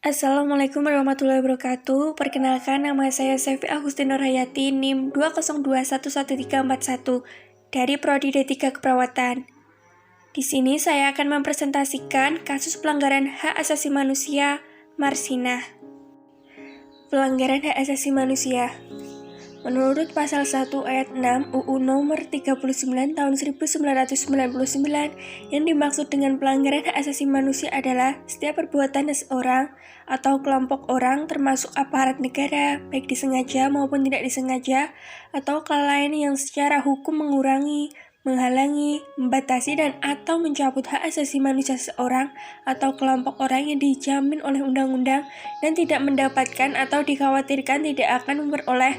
Assalamualaikum warahmatullahi wabarakatuh. Perkenalkan, nama saya Sevi Agustin Nurhayati, NIM 202111341 dari Prodi D3 Keperawatan. Di sini saya akan mempresentasikan kasus pelanggaran hak asasi manusia Marsinah. Pelanggaran hak asasi manusia. Menurut pasal 1 ayat 6 UU nomor 39 tahun 1999, yang dimaksud dengan pelanggaran hak asasi manusia adalah setiap perbuatan seseorang atau kelompok orang termasuk aparat negara, baik disengaja maupun tidak disengaja, atau kelalaian yang secara hukum mengurangi, menghalangi, membatasi dan atau mencabut hak asasi manusia seseorang atau kelompok orang yang dijamin oleh undang-undang dan tidak mendapatkan atau dikhawatirkan tidak akan memperoleh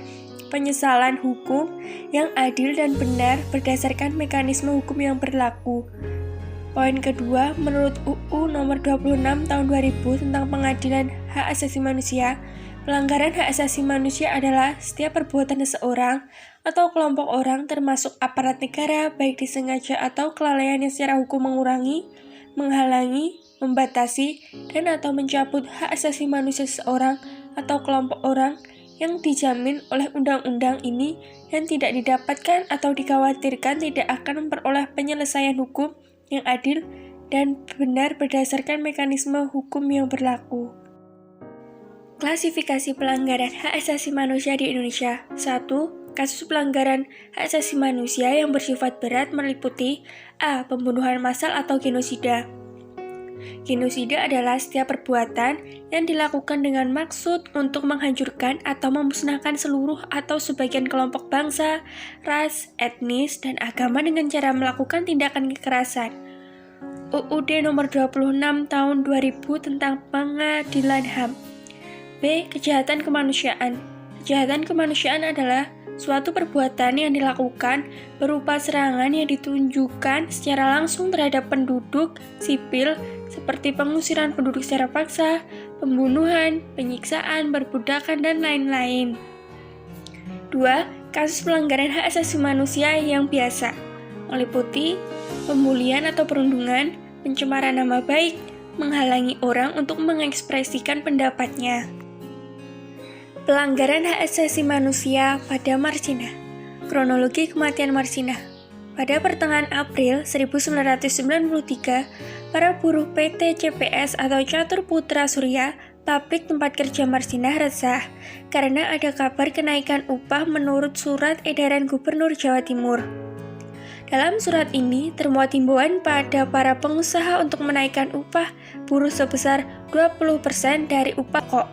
penyesalan hukum yang adil dan benar berdasarkan mekanisme hukum yang berlaku. Poin kedua, menurut UU nomor 26 tahun 2000 tentang pengadilan hak asasi manusia, pelanggaran hak asasi manusia adalah setiap perbuatan seseorang atau kelompok orang termasuk aparat negara, baik disengaja atau kelalaian yang secara hukum mengurangi, menghalangi, membatasi, dan atau mencabut hak asasi manusia seseorang atau kelompok orang yang dijamin oleh undang-undang ini yang tidak didapatkan atau dikhawatirkan tidak akan memperoleh penyelesaian hukum yang adil dan benar berdasarkan mekanisme hukum yang berlaku. Klasifikasi pelanggaran hak asasi manusia di Indonesia. 1. Kasus pelanggaran hak asasi manusia yang bersifat berat meliputi A. Pembunuhan massal atau genosida. Genosida adalah setiap perbuatan yang dilakukan dengan maksud untuk menghancurkan atau memusnahkan seluruh atau sebagian kelompok bangsa, ras, etnis, dan agama dengan cara melakukan tindakan kekerasan. UUD nomor 26 tahun 2000 tentang Pengadilan HAM. B. Kejahatan kemanusiaan. Kejahatan kemanusiaan adalah suatu perbuatan yang dilakukan berupa serangan yang ditunjukkan secara langsung terhadap penduduk sipil seperti pengusiran penduduk secara paksa, pembunuhan, penyiksaan, perbudakan, dan lain-lain. 2. Kasus pelanggaran hak asasi manusia yang biasa meliputi pembulian atau perundungan, pencemaran nama baik, menghalangi orang untuk mengekspresikan pendapatnya. Pelanggaran hak asasi manusia pada Marsinah. Kronologi kematian Marsinah. Pada pertengahan April 1993, para buruh PT CPS atau Catur Putra Surya, pabrik tempat kerja Marsinah resah karena ada kabar kenaikan upah menurut surat edaran Gubernur Jawa Timur. Dalam surat ini termuat himbauan pada para pengusaha untuk menaikkan upah buruh sebesar 20% dari upah pokok.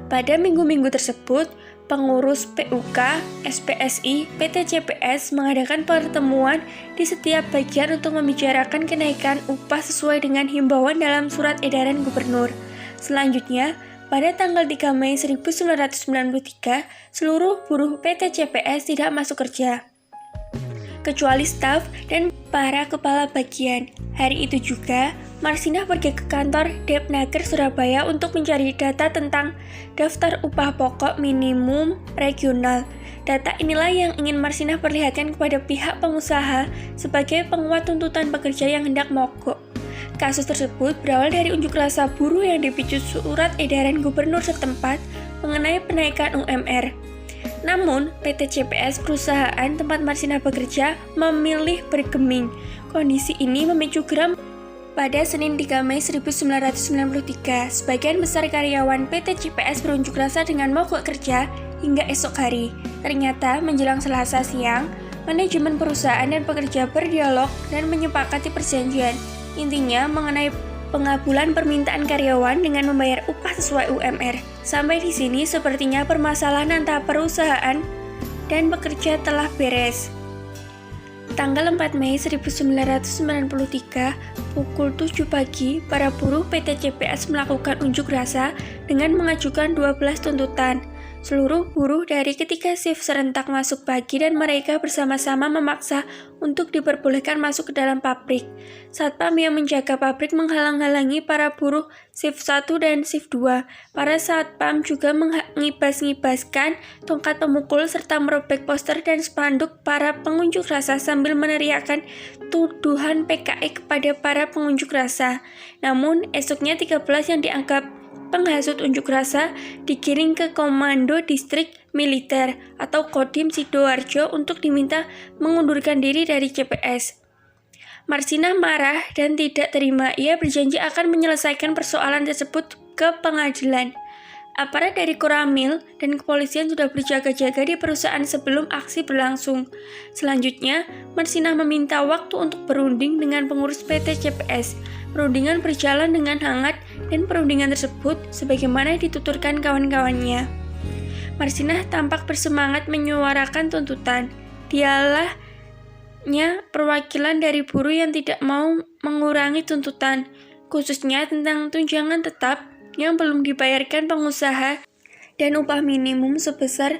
Pada minggu-minggu tersebut, pengurus PUK, SPSI, PT CPS mengadakan pertemuan di setiap bagian untuk membicarakan kenaikan upah sesuai dengan himbauan dalam surat edaran gubernur. Selanjutnya, pada tanggal 3 Mei 1993, seluruh buruh PT CPS tidak masuk kerja, kecuali staf dan para kepala bagian. Hari itu juga, Marsinah pergi ke kantor Depnaker Surabaya untuk mencari data tentang daftar upah pokok minimum regional. Data inilah yang ingin Marsinah perlihatkan kepada pihak pengusaha sebagai penguat tuntutan pekerja yang hendak mogok. Kasus tersebut berawal dari unjuk rasa buruh yang dipicu surat edaran gubernur setempat mengenai penaikan UMR. Namun, PT CPS, perusahaan tempat Marsinah bekerja, memilih bergeming. Kondisi ini memicu geram. Pada Senin 3 Mei 1993, sebagian besar karyawan PT CPS berunjuk rasa dengan mogok kerja hingga esok hari. Ternyata, menjelang Selasa siang, manajemen perusahaan dan pekerja berdialog dan menyepakati perjanjian. Intinya mengenai pengabulan permintaan karyawan dengan membayar upah sesuai UMR. Sampai di sini sepertinya permasalahan antara perusahaan dan pekerja telah beres. Tanggal 4 Mei 1993, pukul 7 pagi, para buruh PT CPS melakukan unjuk rasa dengan mengajukan 12 tuntutan. Seluruh buruh dari ketiga shift serentak masuk pagi dan mereka bersama-sama memaksa untuk diperbolehkan masuk ke dalam pabrik. Satpam yang menjaga pabrik menghalang-halangi para buruh shift 1 dan shift 2. Para satpam juga mengibas-ngibaskan tongkat pemukul serta merobek poster dan spanduk para pengunjuk rasa sambil meneriakkan tuduhan PKI kepada para pengunjuk rasa. Namun, esoknya 13 yang dianggap penghasut unjuk rasa digiring ke Komando Distrik Militer atau Kodim Sidoarjo untuk diminta mengundurkan diri dari CPS. Marsinah marah dan tidak terima. Ia berjanji akan menyelesaikan persoalan tersebut ke pengadilan. Aparat dari Koramil dan kepolisian sudah berjaga-jaga di perusahaan sebelum aksi berlangsung. Selanjutnya, Marsinah meminta waktu untuk berunding dengan pengurus PT CPS. Perundingan berjalan dengan hangat dan perundingan tersebut sebagaimana dituturkan kawan-kawannya. Marsinah tampak bersemangat menyuarakan tuntutan. Dialahnya perwakilan dari buruh yang tidak mau mengurangi tuntutan, khususnya tentang tunjangan tetap yang belum dibayarkan pengusaha dan upah minimum sebesar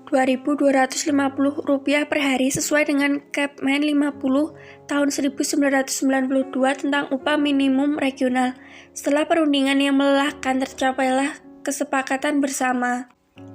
Rp2.250 per hari sesuai dengan Kepmen 50 tahun 1992 tentang upah minimum regional. Setelah perundingan yang melelahkan tercapailah kesepakatan bersama.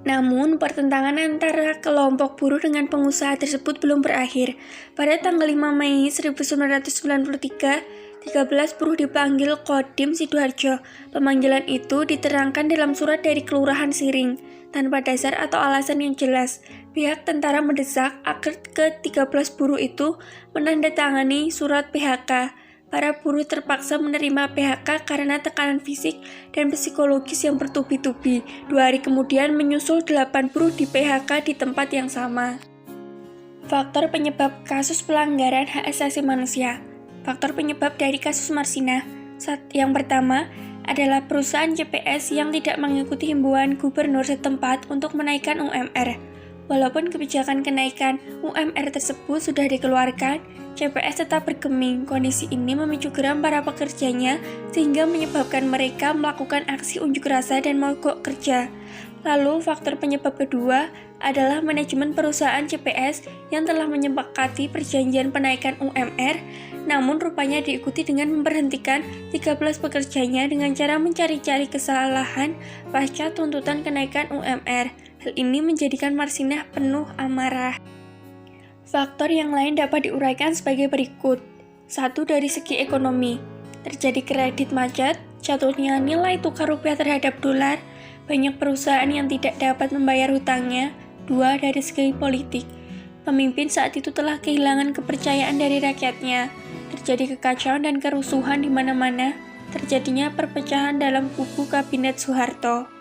Namun, pertentangan antara kelompok buruh dengan pengusaha tersebut belum berakhir. Pada tanggal 5 Mei 1993, 13 buruh dipanggil Kodim Sidoarjo. Pemanggilan itu diterangkan dalam surat dari Kelurahan Siring, tanpa dasar atau alasan yang jelas. Pihak tentara mendesak agar ke-13 buruh itu menandatangani surat PHK. Para buruh terpaksa menerima PHK karena tekanan fisik dan psikologis yang bertubi-tubi. 2 hari kemudian menyusul 8 buruh di PHK di tempat yang sama. Faktor penyebab kasus pelanggaran hak asasi manusia. Faktor penyebab dari kasus Marsinah. Yang pertama adalah perusahaan CPS yang tidak mengikuti himbauan gubernur setempat untuk menaikkan UMR. Walaupun kebijakan kenaikan UMR tersebut sudah dikeluarkan, CPS tetap bergeming. Kondisi ini memicu geram para pekerjanya sehingga menyebabkan mereka melakukan aksi unjuk rasa dan mogok kerja. Lalu faktor penyebab kedua adalah manajemen perusahaan CPS yang telah menyepakati perjanjian penaikan UMR, namun rupanya diikuti dengan memberhentikan 13 pekerjanya dengan cara mencari-cari kesalahan pasca tuntutan kenaikan UMR. Hal ini menjadikan Marsinah penuh amarah. Faktor yang lain dapat diuraikan sebagai berikut. 1. Dari segi ekonomi, terjadi kredit macet, jatuhnya nilai tukar rupiah terhadap dolar, banyak perusahaan yang tidak dapat membayar hutangnya. 2. Dari segi politik, pemimpin saat itu telah kehilangan kepercayaan dari rakyatnya. Terjadi kekacauan dan kerusuhan di mana-mana, terjadinya perpecahan dalam kubu kabinet Soeharto.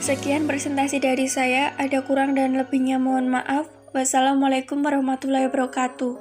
Sekian presentasi dari saya, ada kurang dan lebihnya mohon maaf. Wassalamualaikum warahmatullahi wabarakatuh.